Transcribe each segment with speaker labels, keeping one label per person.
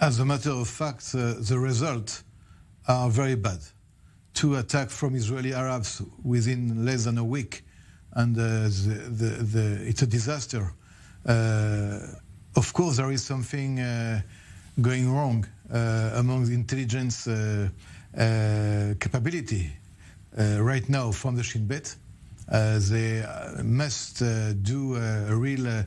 Speaker 1: As a matter of fact, the results are very bad. 2 attacks from Israeli Arabs within less than a week, and it's a disaster. Of course, there is something going wrong among the intelligence capability right now from the Shin Bet. They must do a real,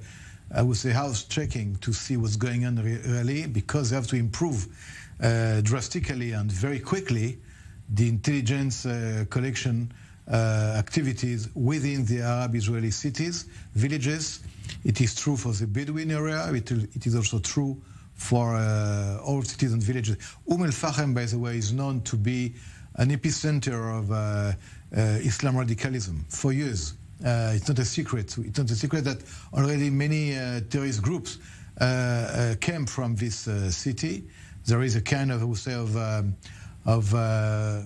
Speaker 1: I would say, house checking to see what's going on really, because they have to improve drastically and very quickly the intelligence collection activities within the Arab-Israeli cities, villages. It is true for the Bedouin area. It is also true for all cities and villages. El-Fahim, by the way, is known to be an epicenter of Islam radicalism for years. It's not a secret. It's not a secret that already many terrorist groups came from this city. There is a kind of, I would say, of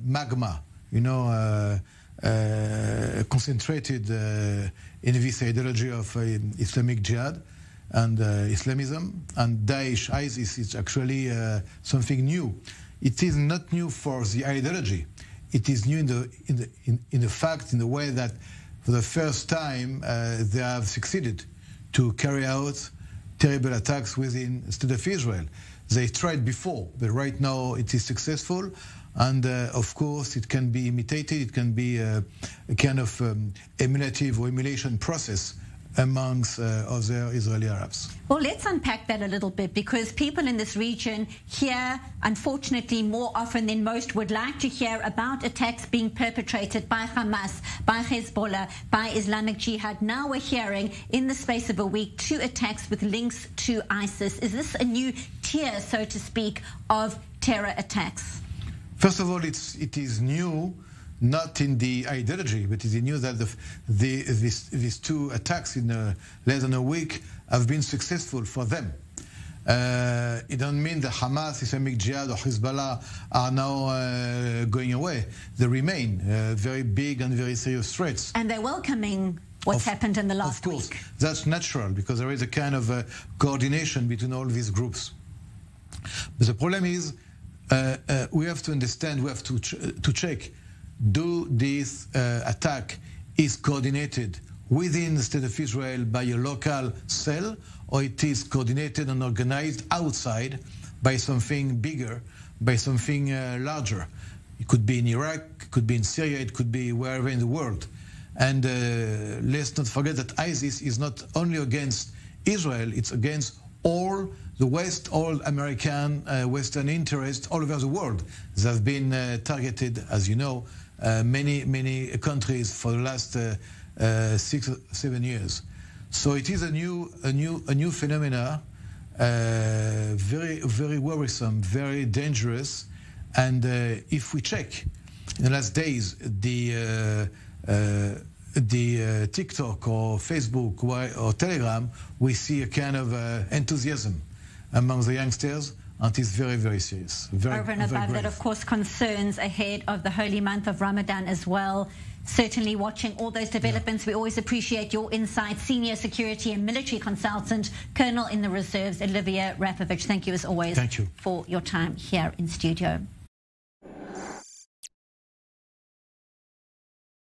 Speaker 1: magma, you know, concentrated in this ideology of Islamic Jihad and Islamism. And Daesh, ISIS, is actually something new. It is not new for the ideology. It is new in the fact, in the way that for the first time they have succeeded to carry out terrible attacks within the state of Israel. They tried before, but right now it is successful. And of course, it can be imitated. It can be a kind of emulative or emulation process amongst other Israeli Arabs.
Speaker 2: Well, let's unpack that a little bit, because people in this region hear, unfortunately, more often than most would like to hear about attacks being perpetrated by Hamas, by Hezbollah, by Islamic Jihad. Now we're hearing, in the space of a week, 2 attacks with links to ISIS. Is this a new tier, so to speak, of terror attacks?
Speaker 1: First of all, it is new, not in the ideology, but it is new that these 2 attacks in less than a week have been successful for them. It doesn't mean that Hamas, Islamic Jihad, or Hezbollah are now going away. They remain very big and very serious threats.
Speaker 2: And they're welcoming what's happened in the last week.
Speaker 1: Of course, that's natural, because there is a kind of coordination between all these groups. But the problem is, we have to understand, we have to check, do this attack is coordinated within the state of Israel by a local cell, or it is coordinated and organized outside by something bigger, by something larger. It could be in Iraq, it could be in Syria, it could be wherever in the world. And let's not forget that ISIS is not only against Israel, it's against all the West, all American, Western interests all over the world. They have been targeted, as you know, many countries for the last 6 or 7 years. So it is a new phenomena, very worrisome, very dangerous. And if we check in the last days the TikTok or Facebook or Telegram, we see a kind of enthusiasm among the youngsters, and it's very, very serious.
Speaker 2: Over and above that, of course, concerns ahead of the holy month of Ramadan as well. Certainly watching all those developments. We always appreciate your insight. Senior Security and Military Consultant, Colonel in the Reserves, Olivier Rafowicz. Thank you as always.
Speaker 1: Thank you
Speaker 2: for your time here in studio.